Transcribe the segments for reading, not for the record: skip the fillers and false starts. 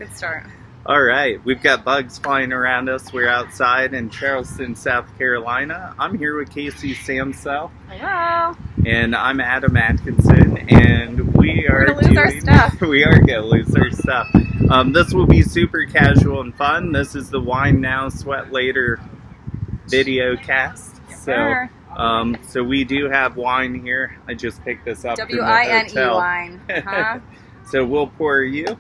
Good start. All right, we've got bugs flying around us. We're outside in Charleston, South Carolina. I'm here with Casey Samsel. Hello. And I'm Adam Atkinson, and we are We're gonna lose our stuff. We are gonna lose our stuff. This will be super casual and fun. This is the Wine Now, Sweat Later video cast. So we do have wine here. I just picked this up from the hotel. wine. Huh? So we'll pour you.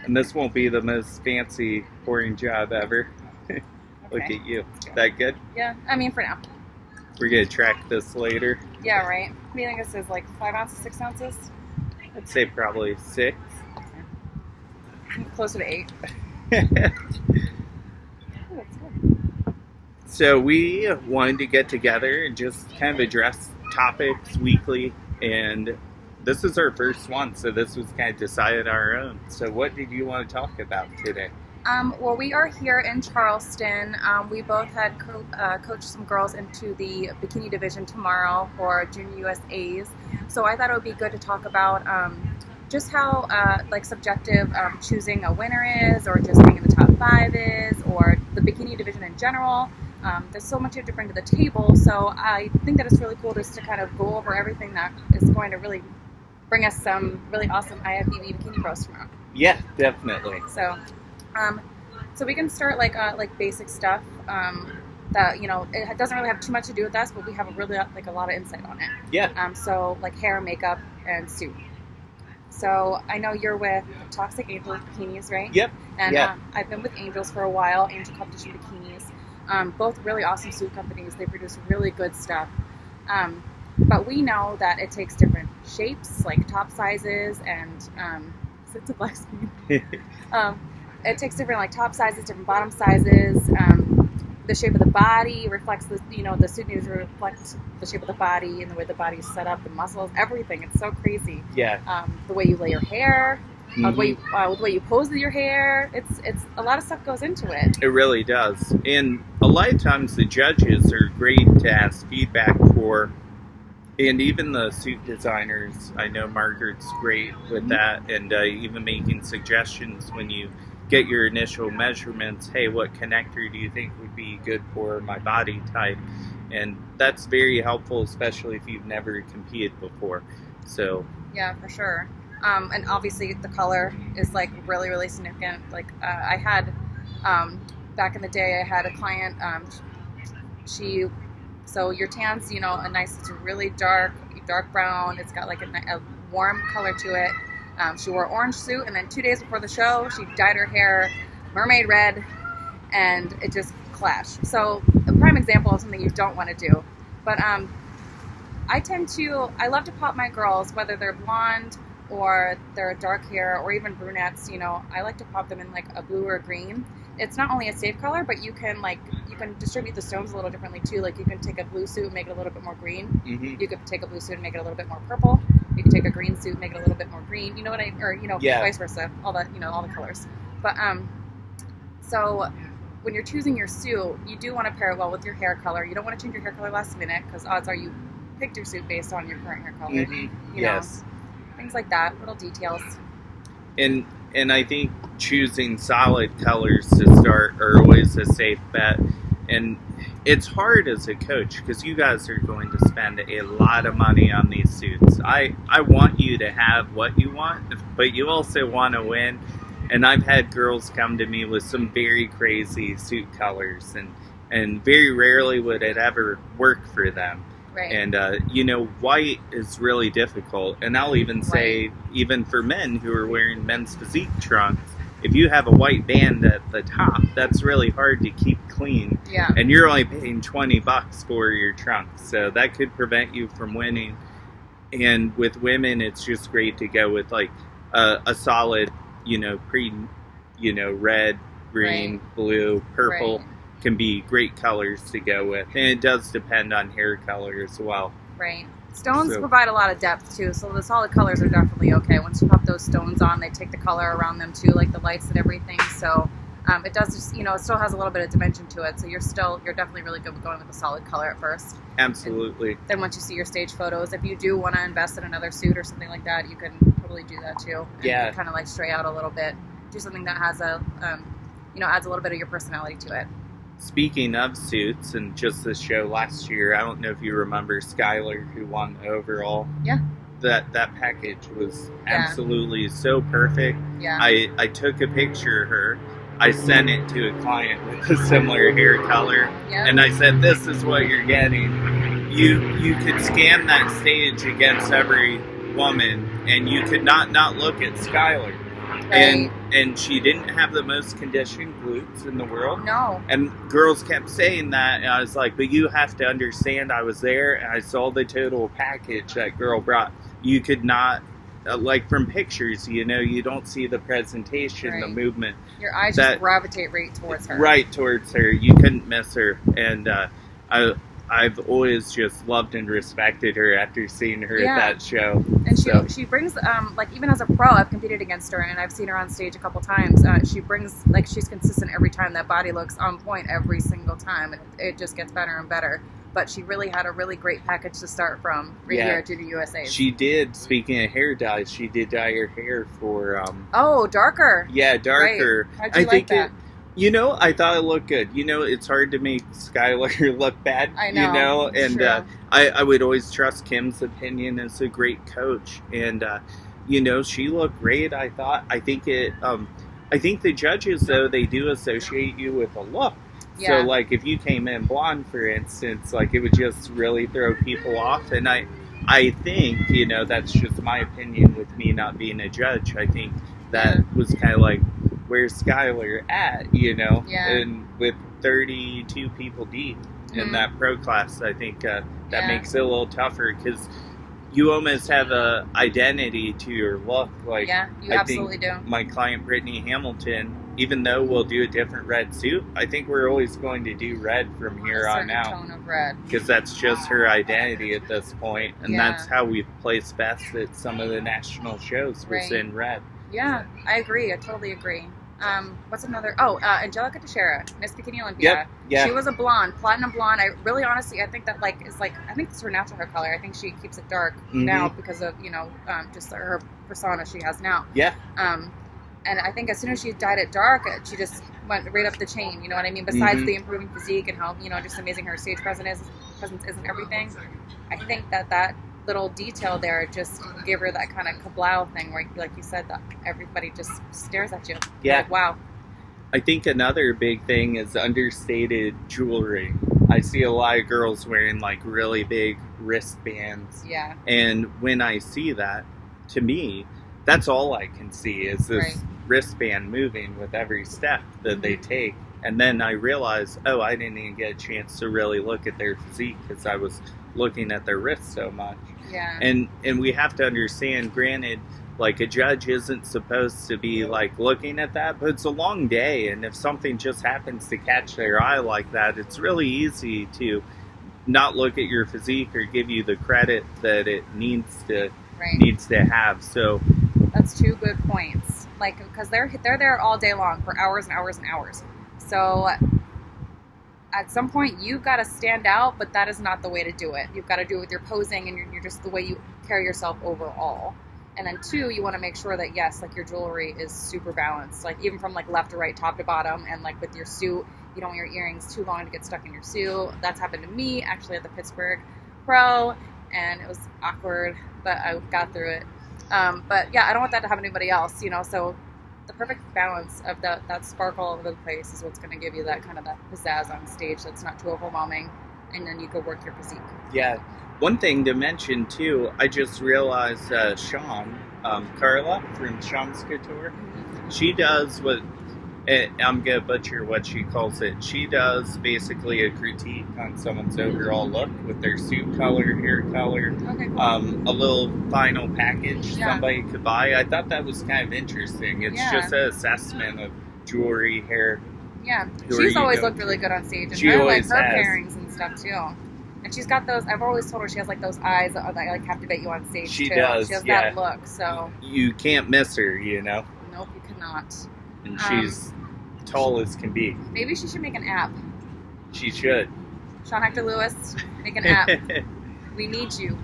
And this won't be the most fancy pouring job ever. Look at you. That good? Yeah, I mean for now. We're going to track this later. Yeah, right. I think this is like 5 ounces, 6 ounces? I'd say probably 6. Okay. Closer to 8. So we wanted to get together and just kind of address topics weekly, and this is our first one, so this was kind of decided on our own. So what did you want to talk about today? Well, we are here in Charleston. We both had coached some girls into the bikini division tomorrow for Junior USAs. So I thought it would be good to talk about just how subjective choosing a winner is, or just being in the top 5 is, or the bikini division in general. There's so much you have to bring to the table, so I think that it's really cool just to kind of go over everything that is going to really bring us some really awesome IFBB bikini pros tomorrow. Yeah, definitely. So we can start like basic stuff that, you know, it doesn't really have too much to do with us, but we have a lot of insight on it. Yeah. So like hair, makeup, and suit. So I know you're with Toxic Angels Bikinis, right? Yep. And I've been with Angels for a while, Angel Competition Bikinis. Both really awesome suit companies. They produce really good stuff. But we know that it takes different shapes, like top sizes, and it's a black screen. It takes different like top sizes, different bottom sizes. The shape of the body reflects the suit needs to reflect the shape of the body and the way the body is set up, the muscles, everything. It's so crazy. Yeah. The way you lay your hair, the way you pose with your hair. It's a lot of stuff goes into it. It really does. And a lot of times the judges are great to ask feedback for. And even the suit designers, I know Margaret's great with that, and even making suggestions when you get your initial measurements. Hey, what connector do you think would be good for my body type? And that's very helpful, especially if you've never competed before. So yeah, for sure. And obviously the color is like really, really significant. Like I had back in the day, I had a client. So your tan's, it's really dark brown. It's got like a warm color to it. She wore an orange suit, and then 2 days before the show, she dyed her hair mermaid red, and it just clashed. So a prime example of something you don't want to do. But I love to pop my girls, whether they're blonde or they're dark hair or even brunettes. I like to pop them in like a blue or a green. It's not only a safe color, but you can distribute the stones a little differently too. Like you can take a blue suit and make it a little bit more green. Mm-hmm. You could take a blue suit and make it a little bit more purple. You could take a green suit and make it a little bit more green. Vice versa. All that, all the colors. But so when you're choosing your suit, you do want to pair it well with your hair color. You don't want to change your hair color last minute, because odds are you picked your suit based on your current hair color. Mm-hmm. Yes. Things like that, little details. And I think choosing solid colors to start are always a safe bet. And it's hard as a coach, because you guys are going to spend a lot of money on these suits. I want you to have what you want, but you also want to win. And I've had girls come to me with some very crazy suit colors, and very rarely would it ever work for them. Right. And, white is really difficult. And I'll even say, even for men who are wearing men's physique trunks, if you have a white band at the top, that's really hard to keep clean. Yeah. And you're only paying $20 for your trunk. So that could prevent you from winning. And with women, it's just great to go with like a solid, red, green, blue, purple. Right. Can be great colors to go with, and it does depend on hair color as well. Right. Stones provide a lot of depth too, so the solid colors are definitely okay. Once you pop those stones on, they take the color around them too, like the lights and everything. So It does just, it still has a little bit of dimension to it, so you're definitely really good with going with a solid color at first. Absolutely. And then once you see your stage photos, if you do want to invest in another suit or something like that, you can totally do that too. And kind of like stray out a little bit, do something that has adds a little bit of your personality to it. Speaking of suits, and just this show last year, I don't know if you remember Skylar, who won overall. Yeah. That package was absolutely so perfect. Yeah. I took a picture of her. I sent it to a client with a similar hair color, and I said, "This is what you're getting. You could scan that stage against every woman, and you could not look at Skylar." Right. And she didn't have the most conditioned glutes in the world. No. And girls kept saying that, and I was like, but you have to understand, I was there, and I saw the total package that girl brought. You could not, like from pictures, you don't see the presentation, the movement. Your eyes just gravitate right towards her. Right towards her. You couldn't miss her. And I've always just loved and respected her after seeing her at that show. And she brings, even as a pro, I've competed against her, and I've seen her on stage a couple times. She brings, she's consistent every time. That body looks on point every single time, and it just gets better and better. But she really had a really great package to start from here to the USA. She did, speaking of hair dyes, she did dye her hair for... darker. Yeah, darker. Right. How'd you like that? I thought it looked good. It's hard to make Skylar look bad. I know. And I would always trust Kim's opinion as a great coach. And, she looked great, I thought. I think the judges, though, they do associate you with a look. Yeah. So, if you came in blonde, for instance, it would just really throw people off. And I think, that's just my opinion with me not being a judge. I think that was kind of where's Skylar at, and with 32 people deep in that pro class, I think that makes it a little tougher because you almost have a identity to your look. You absolutely do. My client Brittany Hamilton, even though we'll do a different red suit, I think we're always going to do red from here on out. Tone of red. Because that's just her identity at this point, and that's how we've placed best at some of the national shows was in red. Yeah, I agree. I totally agree. What's another? Angelica Teixeira, Miss Bikini Olympia. Yep. She was a blonde, platinum blonde. I really, honestly, I think that I think it's her natural hair color. I think she keeps it dark now because of just her persona she has now. Yeah. And I think as soon as she dyed it dark, she just went right up the chain. You know what I mean? Besides the improving physique and how just amazing her stage presence is and everything. I think that little detail there just gave her that kind of kablow thing where, like you said, that everybody just stares at you. Yeah. Wow. I think another big thing is understated jewelry. I see a lot of girls wearing really big wristbands. Yeah. And when I see that, to me, that's all I can see is this wristband moving with every step that they take. And then I realize, I didn't even get a chance to really look at their physique because I was looking at their wrists so much. Yeah. And we have to understand, granted, a judge isn't supposed to be looking at that, but it's a long day, and if something just happens to catch their eye like that, it's really easy to not look at your physique or give you the credit that it needs to have. So that's two good points. Because they're there all day long for hours and hours and hours. So at some point, you've got to stand out, but that is not the way to do it. You've got to do it with your posing and you're just the way you carry yourself overall. And then two, you want to make sure that, yes, your jewelry is super balanced. Even from left to right, top to bottom, and with your suit, you don't want your earrings too long to get stuck in your suit. That's happened to me, actually, at the Pittsburgh Pro, and it was awkward, but I got through it. But yeah, I don't want that to happen to anybody else, so the perfect balance of that sparkle all over the place is what's going to give you that kind of that pizzazz on stage that's not too overwhelming, and then you go work your physique. Yeah. One thing to mention, too, I just realized Sean, Carla from Sean's Couture, she does what, I'm going to butcher what she calls it. She does basically a critique on someone's overall look with their suit color, hair color, okay, cool. A little final package somebody could buy. I thought that was kind of interesting. It's just an assessment of jewelry, hair. Yeah, she's always looked really good on stage. And she her always her has. pairings and stuff, too. And she's got those, I've always told her she has those eyes that captivate you on stage, she too. Does, she has that look, so. You can't miss her, Nope, you cannot. And she's tall as can be. Maybe she should make an app. She should. Sean Hector Lewis, make an app. We need you.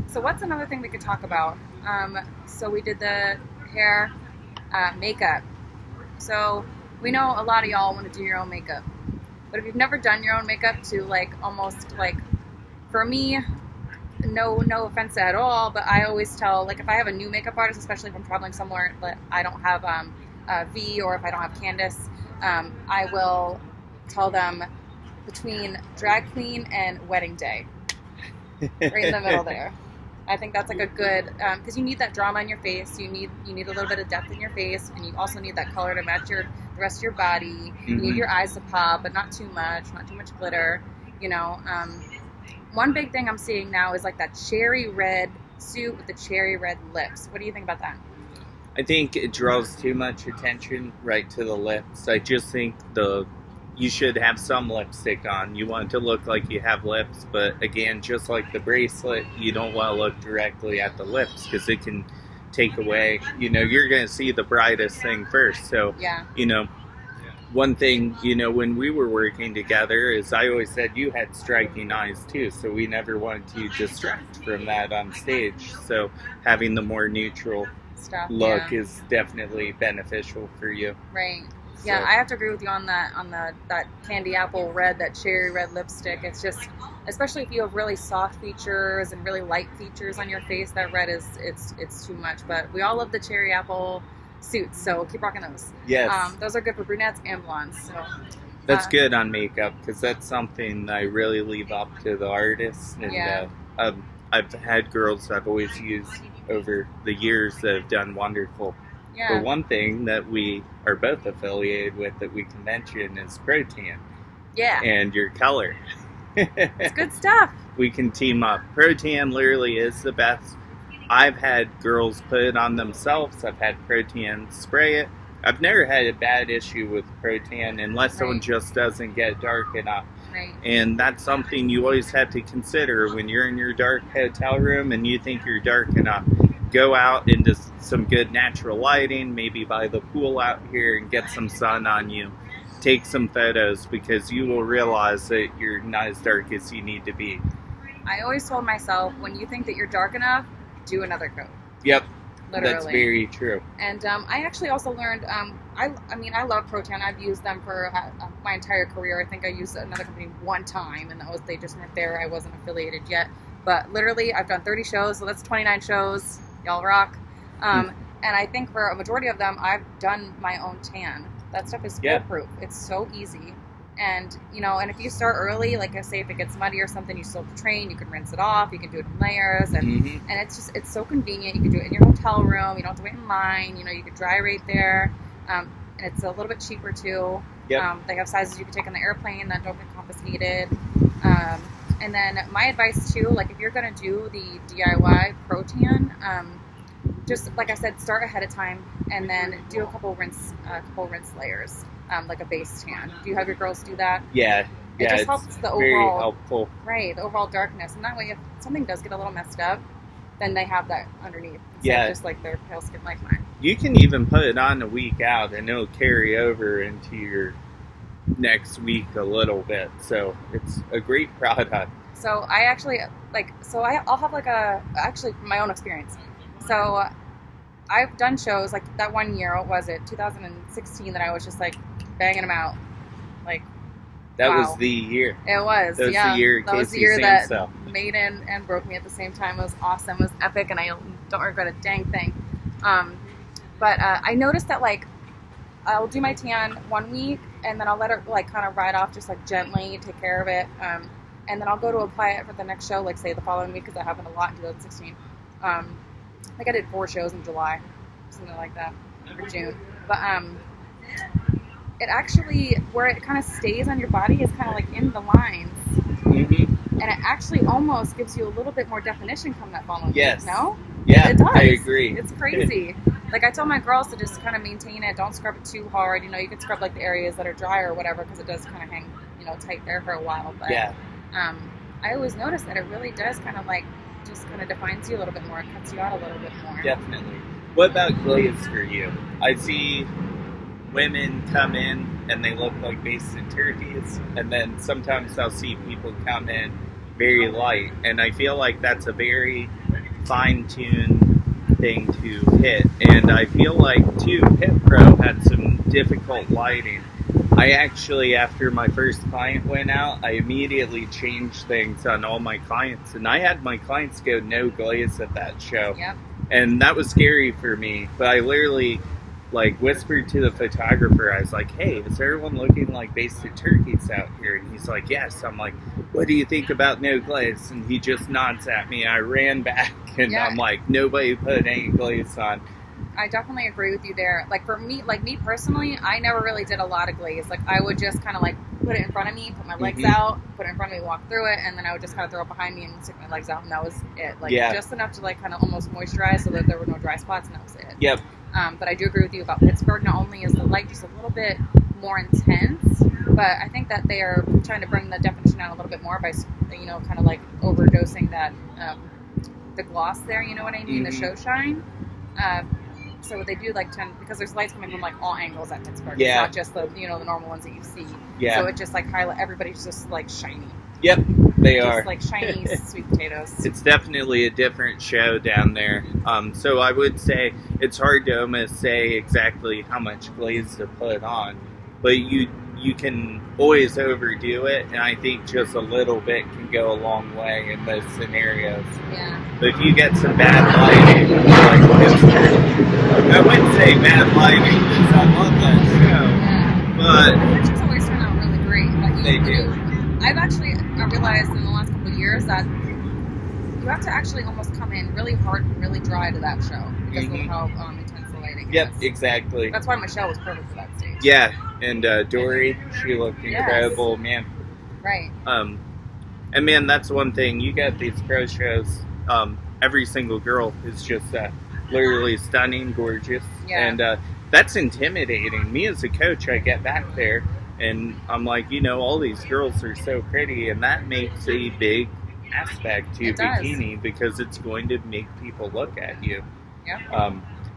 So what's another thing we could talk about? So we did the hair, makeup. So we know a lot of y'all want to do your own makeup. But if you've never done your own makeup to like almost like, for me, no offense at all, but I always tell, like if I have a new makeup artist, especially if I'm traveling somewhere that I don't have V, or if I don't have Candace, I will tell them between drag queen and wedding day. Right in the middle there. I think that's like a good, because you need that drama in your face. You need a little bit of depth in your face, and you also need that color to match the rest of your body. Mm-hmm. You need your eyes to pop, but not too much glitter. You know, one big thing I'm seeing now is like that cherry red suit with the cherry red lips. What do you think about that? I think it draws too much attention right to the lips. I just think you should have some lipstick on. You want it to look like you have lips, but again, just like the bracelet, you don't want to look directly at the lips because it can take away, you're going to see the brightest thing first. So, yeah. One thing, when we were working together is I always said you had striking eyes too, so we never wanted to distract from that on stage. So having the more neutral stuff look is definitely beneficial for you. Right. Yeah, I have to agree with you on that candy apple red, that cherry red lipstick. It's just, especially if you have really soft features and really light features on your face, that red it's too much. But we all love the cherry apple suits, so keep rocking those. Yes. Those are good for brunettes and blondes. So that's good on makeup, because that's something I really leave up to the artist. And I've had girls I've always used over the years that have done wonderful. Yeah. But one thing that we are both affiliated with that we can mention is Protan. Yeah. And your color. It's good stuff. We can team up. Protan literally is the best. I've had girls put it on themselves. I've had Protan spray it. I've never had a bad issue with Protan unless someone just doesn't get dark enough. Right. And that's something you always have to consider when you're in your dark hotel room and you think you're dark enough. Go out into some good natural lighting, maybe by the pool out here, and get some sun on you. Take some photos, because you will realize that you're not as dark as you need to be. I always told myself, when you think that you're dark enough, do another coat. Yep. Literally. That's very true. And I actually also learned, I love Protan. I've used them for my entire career. I think I used another company one time, and they just weren't there. I wasn't affiliated yet. But literally, I've done 30 shows, so that's 29 shows. Y'all rock. And I think for a majority of them, I've done my own tan. That stuff is foolproof. It's so easy. And, and if you start early, like I say, if it gets muddy or something, you still have to train. You can rinse it off. You can do it in layers. And it's so convenient. You can do it in your hotel room. You don't have to wait in line. You can dry right there. And it's a little bit cheaper, too. Yep. They have sizes you can take on the airplane that don't get confiscated. And then my advice, too, like if you're going to do the DIY Protan, just like I said, start ahead of time and then do a couple rinse layers, like a base tan. Do you have your girls do that? Yeah. It just helps the overall, very helpful. Right, the overall darkness. And that way, if something does get a little messed up, then they have that underneath. Just like their pale skin like mine. You can even put it on a week out and it'll carry over into your next week a little bit. So it's a great product. So I actually, I'll have actually from my own experience. So I've done shows like that one year, what was it, 2016, that I was just like banging them out. Like, that wow. was the year. It was, that was the year that was the year that made and broke me at the same time. It was awesome. It was epic, and I don't regret a dang thing. But I noticed that I'll do my tan 1 week, and then I'll let it kind of ride off just gently, take care of it. And then I'll go to apply it for the next show, say the following week, because that happened a lot in 2016. I did 4 shows in July, something like that, or June. But it actually, where it kind of stays on your body is kind of in the lines. Mm-hmm. And it actually almost gives you a little bit more definition come that following week, no? Yeah, it does. I agree. It's crazy. I tell my girls to just kind of maintain it. Don't scrub it too hard. You can scrub the areas that are dry or whatever, because it does kind of hang, tight there for a while. But I always notice that it really does kind of just kind of defines you a little bit more. It cuts you out a little bit more. Definitely. What about glaze for you? I see women come in and they look like basted turkeys, and then sometimes I'll see people come in very light, and I feel like that's a very fine-tuned thing to hit. And I feel like too, Pit Pro had some difficult lighting. I actually, after my first client went out, I immediately changed things on all my clients, and I had my clients go no glaze at that show. Yep. And that was scary for me, but I literally like whispered to the photographer. I was like, hey, is everyone looking like basted turkeys out here? And he's like, yes. I'm like, what do you think about no glaze? And he just nods at me. I ran back, and I'm like, nobody put any glaze on. I definitely agree with you there. Like for me, like me personally, I never really did a lot of glaze. Like I would just kind of like put it in front of me, put my legs out, put it in front of me, walk through it, and then I would just kind of throw it behind me and stick my legs out, and that was it. Like just enough to like kind of almost moisturize so that there were no dry spots, and that was it. Yep. But I do agree with you about Pittsburgh. Not only is the light just a little bit more intense, but I think that they are trying to bring the definition out a little bit more by, you know, kind of like overdosing that the gloss there. You know what I mean? The show shine. So they do like tend, because there's lights coming from like all angles at Pittsburgh. Yeah. It's not just the, you know, the normal ones that you see. Yeah. So it just like highlight, everybody's just like shiny. Yep, they just are. like shiny sweet potatoes. It's definitely a different show down there. So I would say it's hard to almost say exactly how much glaze to put on, but you can always overdo it, and I think just a little bit can go a long way in those scenarios. Yeah. But if you get some bad lighting, like Pittsburgh, I wouldn't say bad lighting because I love that show, but the pictures always turn out really great. But they do. I've actually realized in the last couple of years that you have to actually almost come in really hard and really dry to that show because of how intense the lighting Yep, is. Exactly. That's why Michelle was perfect for that stage. Yeah, and Dory, she looked incredible, man. Right. And man, that's one thing. You get these pro shows, every single girl is just literally stunning, gorgeous. Yeah. And that's intimidating. Me as a coach, I get back there, and I'm like, you know, all these girls are so pretty, and that makes a big aspect to bikini because it's going to make people look at you. Yeah.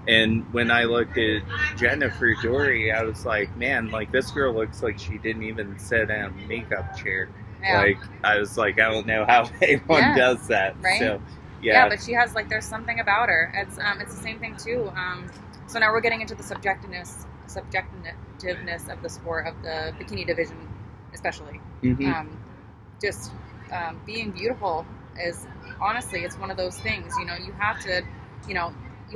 And when I looked at Jennifer Dory, I was like, man, like this girl looks like she didn't even sit in a makeup chair. Yeah. Like, I was like, I don't know how anyone does that. Right? So, yeah, but she has, like, there's something about her. It's the same thing, too. So now we're getting into the subjectiveness of the sport, of the bikini division, especially. Being beautiful is, honestly, it's one of those things. You know, you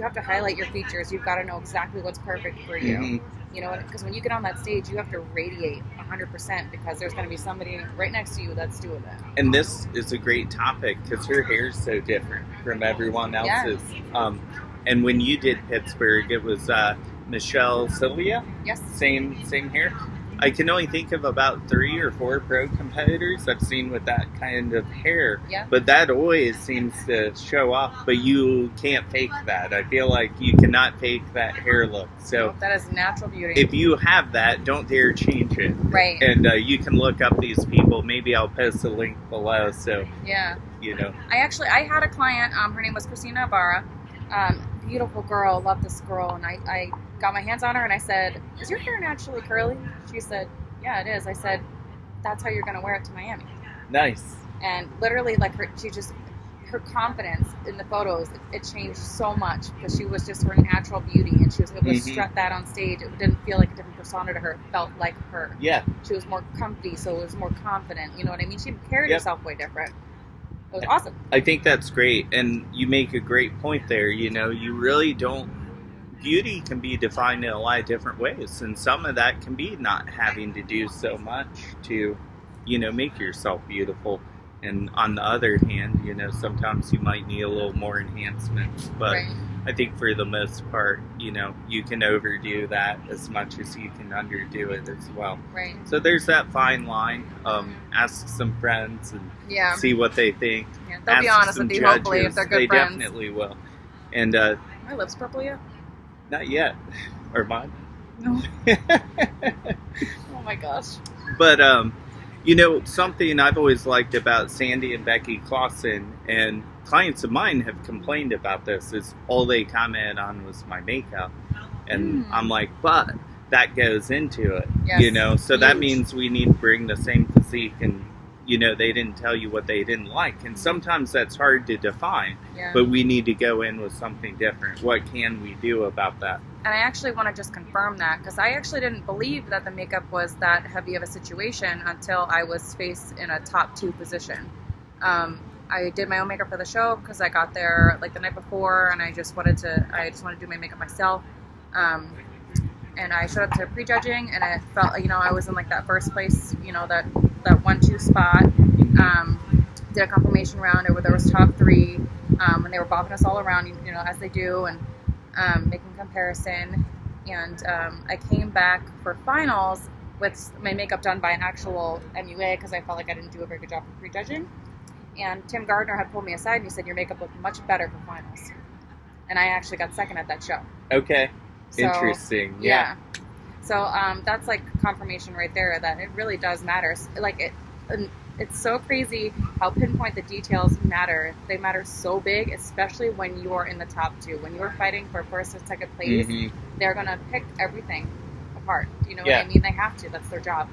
have to highlight your features. You've got to know exactly what's perfect for you. You know, because when you get on that stage, you have to radiate 100% because there's going to be somebody right next to you that's doing that. And this is a great topic because her hair is so different from everyone else's. Yeah. And when you did Pittsburgh, it was Michelle Sylvia. Yes. Same hair. I can only think of about 3 or 4 pro competitors I've seen with that kind of hair. Yeah. But that always seems to show off. But you can't fake that. I feel like you cannot fake that hair look. So that is natural beauty. if you have that, don't dare change it. Right. And you can look up these people. Maybe I'll post a link below. So yeah. You know. I had a client. Her name was Christina Ibarra. Beautiful girl. Love this girl. And I got my hands on her and I said, is your hair naturally curly? She said, yeah, it is. I said, that's how you're going to wear it to Miami. Nice. And literally, like, her confidence in the photos, it changed so much because she was just her natural beauty and she was able to strut that on stage. It didn't feel like a different persona to her. It felt like her. Yeah. She was more comfy, so it was more confident. You know what I mean? She carried herself way different. It was awesome. I think that's great. And you make a great point there. You know, you really don't. Beauty can be defined in a lot of different ways, and some of that can be not having to do so much to, you know, make yourself beautiful. And on the other hand, you know, sometimes you might need a little more enhancements. But I think for the most part, you know, you can overdo that as much as you can underdo it as well. Right. So there's that fine line. Ask some friends and see what they think. Yeah, they'll be honest with you, hopefully, if they're good friends. They definitely will. And my lips purple yet? Not yet. Or mine? No. Oh my gosh. But, you know, something I've always liked about Sandy and Becky Clausen, and clients of mine have complained about this, is all they commented on was my makeup. And I'm like, but that goes into it, Yes. you know. So that means we need to bring the same physique, and you know, they didn't tell you what they didn't like, and sometimes that's hard to define. Yeah. But we need to go in with something different. What can we do about that? And I actually want to just confirm that, because I actually didn't believe that the makeup was that heavy of a situation until I was faced in a top 2 position. I did my own makeup for the show because I got there like the night before, and I just wanted to do my makeup myself. And I showed up to prejudging, and it felt, you know, I was in like that first place, you know, that 1-2 spot. Did a confirmation round where there was top 3, and they were bopping us all around, you know, as they do, and making comparison. And I came back for finals with my makeup done by an actual MUA because I felt like I didn't do a very good job for prejudging. And Tim Gardner had pulled me aside and he said, your makeup looked much better for finals. And I actually got second at that show. Okay. So, interesting. Yeah. So that's like confirmation right there that it really does matter. Like it's so crazy how pinpoint the details matter. They matter so big, especially when you are in the top 2. When you're fighting for first and second place, they're going to pick everything apart. You know what I mean? They have to. That's their job.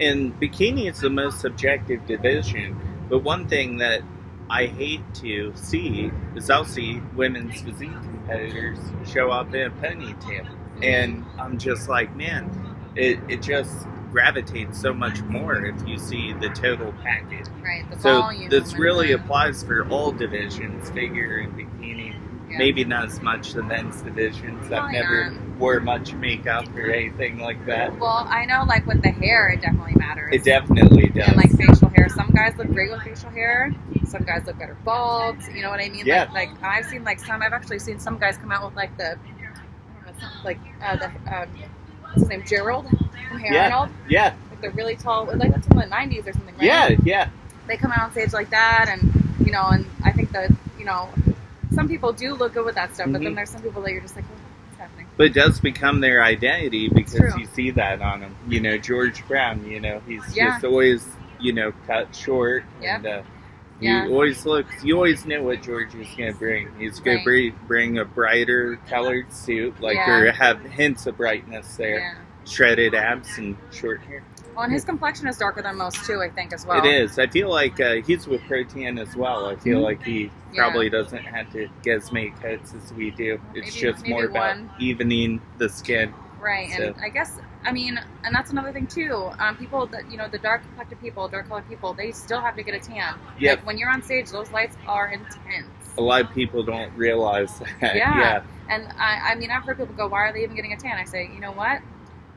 And bikini is the most subjective division. But one thing that I hate to see is I'll see women's physique competitors show up in a ponytail. And I'm just like, man, it just gravitates so much more if you see the total package. Right, the so volume. This really applies for all divisions, figure and bikini. Yeah. Maybe not as much the men's divisions. I've never wore much makeup or anything like that. Well, I know, like with the hair, it definitely matters. It definitely does. And like facial hair, some guys look great with facial hair. Some guys look better bald. You know what I mean? Yeah. Like I've seen like some. I've actually seen some guys come out with like the, what's his name, Gerald from Hey Arnold. Yeah. Like the really tall, like that's from the '90s or something, right? Yeah. Yeah. They come out on stage like that, and you know, and I think that, you know, some people do look good with that stuff, but then there's some people that you're just like, what's happening? But it does become their identity because you see that on them. You know, George Brown, you know, he's just always, you know, cut short. Yep. And you always know what George is going to bring. He's going to bring a brighter colored suit, or have hints of brightness there. Yeah. Shredded abs and short hair. Well, and his complexion is darker than most, too, I think, as well. It is. I feel like he's with protein as well. I feel like he probably doesn't have to get as many coats as we do. It's just more about evening the skin. Right, so. And I guess, I mean, and that's another thing, too. People that, you know, the dark-complected people, dark-colored people, they still have to get a tan. Yep. Like, when you're on stage, those lights are intense. A lot of people don't realize that. Yeah. And, I mean, I've heard people go, why are they even getting a tan? I say, you know what?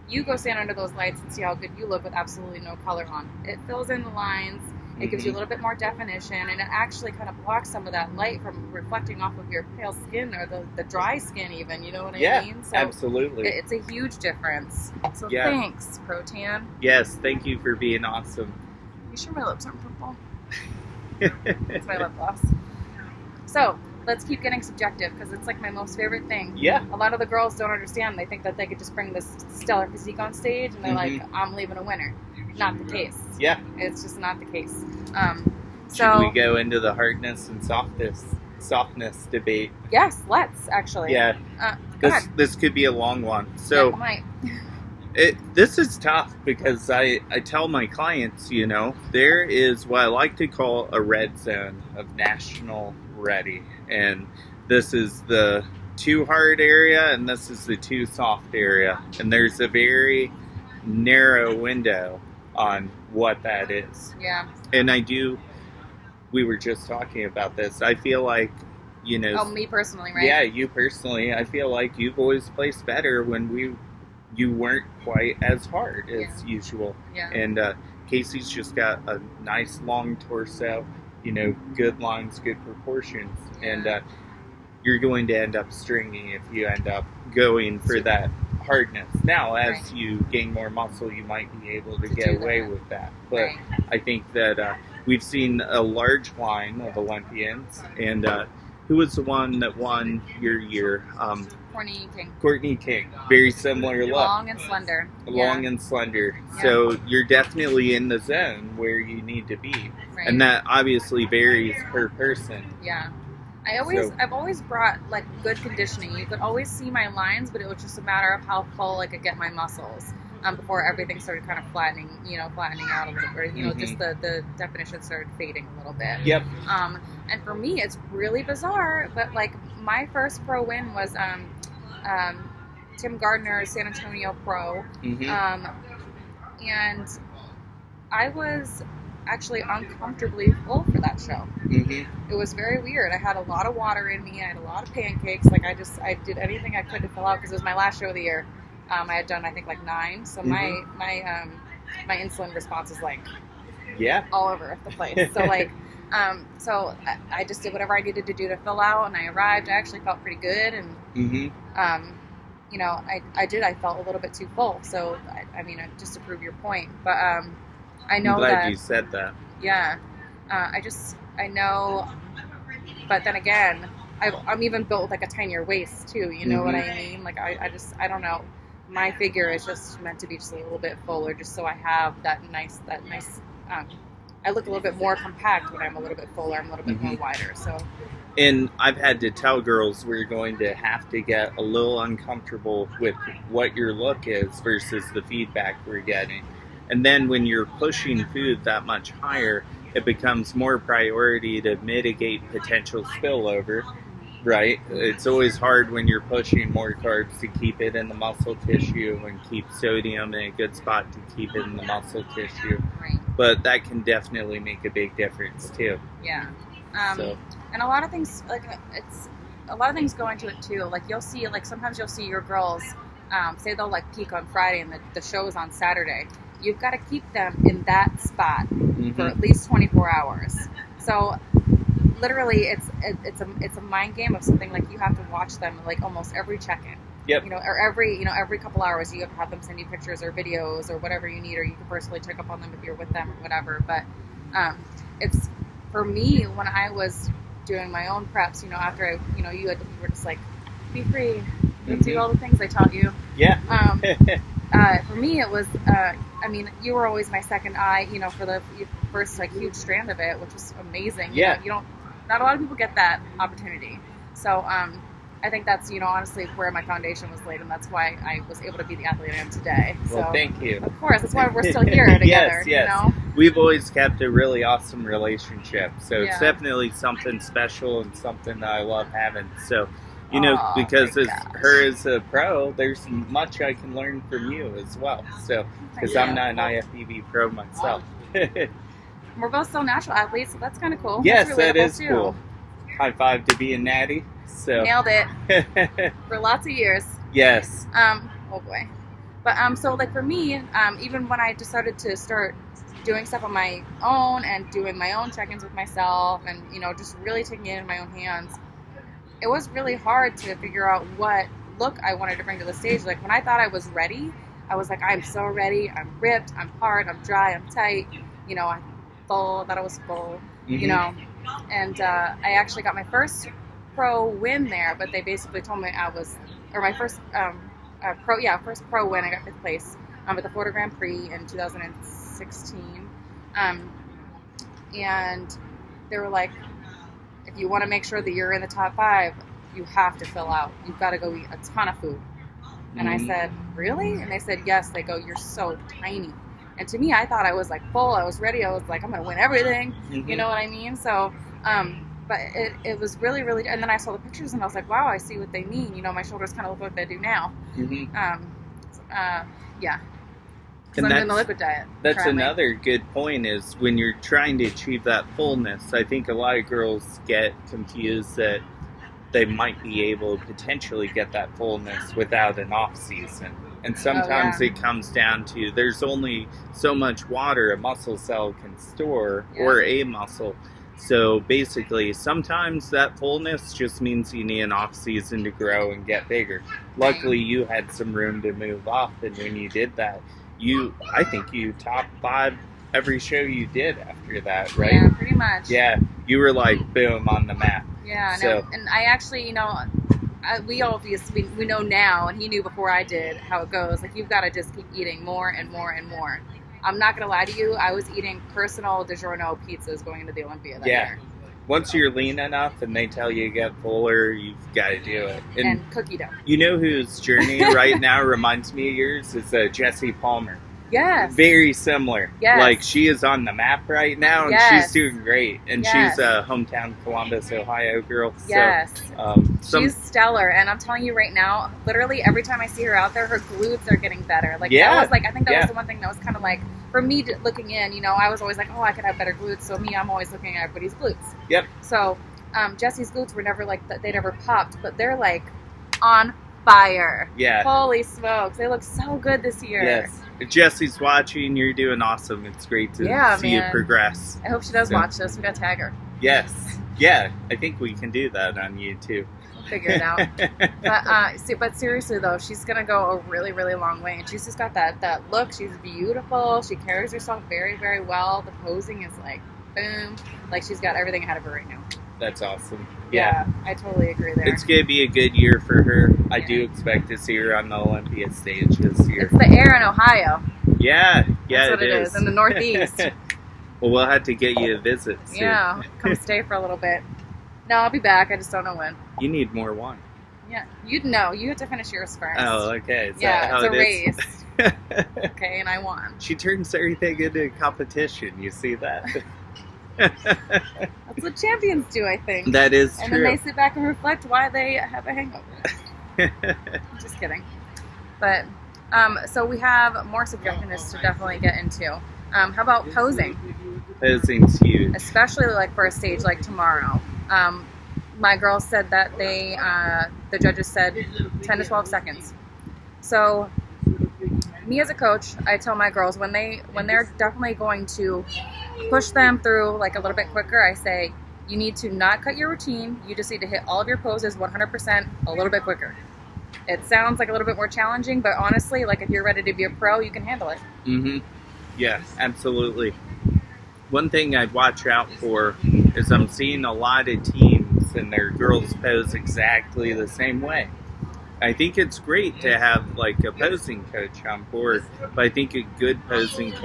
You go stand under those lights and see how good you look with absolutely no color on. It fills in the lines. It gives you a little bit more definition, and it actually kind of blocks some of that light from reflecting off of your pale skin or the dry skin even, you know what I mean? So absolutely. It's a huge difference. So thanks, Pro-Tan. Yes, thank you for being awesome. You sure my lips aren't purple? It's my lip gloss. So, let's keep getting subjective, because it's like my most favorite thing. Yeah. A lot of the girls don't understand. They think that they could just bring this stellar physique on stage, and they're like, I'm leaving a winner. Not the case. Yeah. It's just not the case. Should we go into the hardness and softness debate? Yes, let's, actually. Yeah. This could be a long one. So, yeah, it might. This is tough because I tell my clients, you know, there is what I like to call a red zone of national ready. And this is the too hard area and this is the too soft area. And there's a very narrow window on what that is. Yeah. And we were just talking about this. I feel like, you know. Oh, me personally, right? Yeah, you personally. I feel like you've always placed better when you weren't quite as hard as usual. Yeah. And Casey's just got a nice long torso, you know, good lines, good proportions. Yeah. And you're going to end up stringing if you end up going for that hardness. Now, as you gain more muscle, you might be able to get away with that. But I think that we've seen a large line of Olympians. And who was the one that won your year? Courtney King. Very similar look. Long and slender. Long and slender. Yeah. So you're definitely in the zone where you need to be. Right. And that obviously varies per person. Yeah. I've always brought like good conditioning. You could always see my lines, but it was just a matter of how full I could get my muscles before everything started kind of flattening out a little bit. Just the definition started fading a little bit. Yep. And for me, it's really bizarre, but like my first pro win was Tim Gardner's San Antonio Pro, and I was actually uncomfortably full for that show. It was very weird. I had a lot of water in me. I had a lot of pancakes. Like I did anything I could to fill out because it was my last show of the year. I had done I think like 9. So my insulin response is like all over the place. So like so I just did whatever I needed to do to fill out, and I arrived. I actually felt pretty good, and I felt a little bit too full. So I mean, just to prove your point, but I know I'm glad that you said that. Yeah, I know, but then again, I'm even built with like a tinier waist too. You know what I mean? Like I don't know. My figure is just meant to be just a little bit fuller, just so I have that nice. I look a little bit more compact when I'm a little bit fuller. I'm a little bit more wider. So. And I've had to tell girls we're going to have to get a little uncomfortable with what your look is versus the feedback we're getting. And then when you're pushing food that much higher, it becomes more priority to mitigate potential spillover, right? It's always hard when you're pushing more carbs to keep it in the muscle tissue and keep sodium in a good spot to keep it in the muscle tissue. Right. But that can definitely make a big difference too. Yeah. And a lot of things, go into it too. Like sometimes you'll see your girls, say they'll like peak on Friday and the show is on Saturday. You've got to keep them in that spot for at least 24 hours. So literally it's a mind game of something like you have to watch them like almost every check-in. Yep. Or every couple hours you have to have them send you pictures or videos or whatever you need, or you can personally check up on them if you're with them or whatever. But it's for me when I was doing my own preps, after you were just like, be free, do all the things I taught you. Yeah. For me, it was, you were always my second eye, for the first like huge strand of it, which was amazing. Yeah. Not a lot of people get that opportunity. So, I think that's, honestly where my foundation was laid, and that's why I was able to be the athlete I am today. So, well, thank you. Of course, that's why we're still here together. Yes. We've always kept a really awesome relationship, so it's Yeah. definitely something special and something that I love having. So, because as a pro, there's much I can learn from you as well. So, because I'm not an IFBB pro myself. We're both still natural athletes, so that's kind of cool. Yes, that's that is too. cool. High five to being natty. So nailed it for lots of years. Yes. Oh boy. But so like for me, even when I decided to start doing stuff on my own and doing my own check-ins with myself, and just really taking it in my own hands, it was really hard to figure out what look I wanted to bring to the stage. Like when I thought I was ready, I was like, I'm so ready. I'm ripped. I'm hard. I'm dry. I'm tight. I'm full. I thought I was full. And I actually got my first pro win there, but they basically told me my first first pro win. I got 5th place at the Florida Grand Prix in 2016, and they were like, if you want to make sure that you're in the top 5, you have to fill out. You've got to go eat a ton of food. And I said, really? And they said, yes. They go, you're so tiny. And to me, I thought I was like full. I was ready. I was like, I'm going to win everything. You know what I mean? So, but it was really, really, and then I saw the pictures and I was like, wow, I see what they mean. My shoulders kind of look like they do now. Yeah. And I'm doing the liquid diet. That's currently. another good point is when you're trying to achieve that fullness, I think a lot of girls get confused that they might be able to potentially get that fullness without an off season. And sometimes it comes down to there's only so much water a muscle cell can store or a muscle. So basically, sometimes that fullness just means you need an off season to grow and get bigger. Luckily, you had some room to move up, and when you did that, I think you top 5 every show you did after that, right? Yeah, pretty much. Yeah, you were like boom on the map. Yeah, so, and I actually, we obviously we know now, and he knew before I did how it goes. Like you've got to just keep eating more and more and more. I'm not gonna lie to you. I was eating personal DiGiorno pizzas going into the Olympia that year. once you're lean enough and they tell you get fuller, you've got to do it. And cookie dough. You know whose journey right now reminds me of yours? Is Jessie Palmer. Yes. Very similar. Yes. Like, she is on the map right now, and Yes. she's doing great. And Yes. she's a hometown Columbus, Ohio girl. Yes. So, She's stellar. And I'm telling you right now, literally every time I see her out there, her glutes are getting better. Like, Yeah. that was like, I think that Yeah. was the one thing that was kind of like, for me looking in, you know, I was always like, oh, I could have better glutes. So me, I'm always looking at everybody's glutes. Yep. So Jessie's glutes were never like, they never popped, but they're like on fire. Yeah. Holy smokes. They look so good this year. Yes. If Jessie's watching, you're doing awesome. It's great to see you progress. I hope she does So- watch this. We got to tag her. Yes. Yeah. I think we can do that on YouTube. Figure it out. But seriously though, she's gonna go a really, really long way, and she's just got that look. She's beautiful. She carries herself very, very well. The posing is like boom. Like, she's got everything ahead of her right now. That's awesome. Yeah, I totally agree there. It's going to be a good year for her. I do expect to see her on the Olympia stage this year. It's the air in Ohio. Yeah, That's what it is in the Northeast. Well, we'll have to get you a visit soon. Yeah, come stay for a little bit. No, I'll be back. I just don't know when. You need more wine. Yeah, you'd know. You have to finish yours first. Oh, okay. Is yeah, that how it's a it is? race. Okay, and I won. She turns everything into a competition. You see that? That's what champions do, I think. That is and true. then they sit back and reflect why they have a hangover. Just kidding. But, so we have more subjectiveness to definitely get into. How about posing? Posing's huge. Especially like for a stage like tomorrow. My girls said that the judges said 10 to 12 seconds. So me as a coach, I tell my girls when they're definitely going to push them through like a little bit quicker, I say, you need to not cut your routine. You just need to hit all of your poses 100% a little bit quicker. It sounds like a little bit more challenging, but honestly, like if you're ready to be a pro, you can handle it. Mm-hmm. Yes, absolutely. One thing I'd watch out for is I'm seeing a lot of teams and their girls pose exactly the same way. I think it's great to have like a posing coach on board, but I think a good posing coach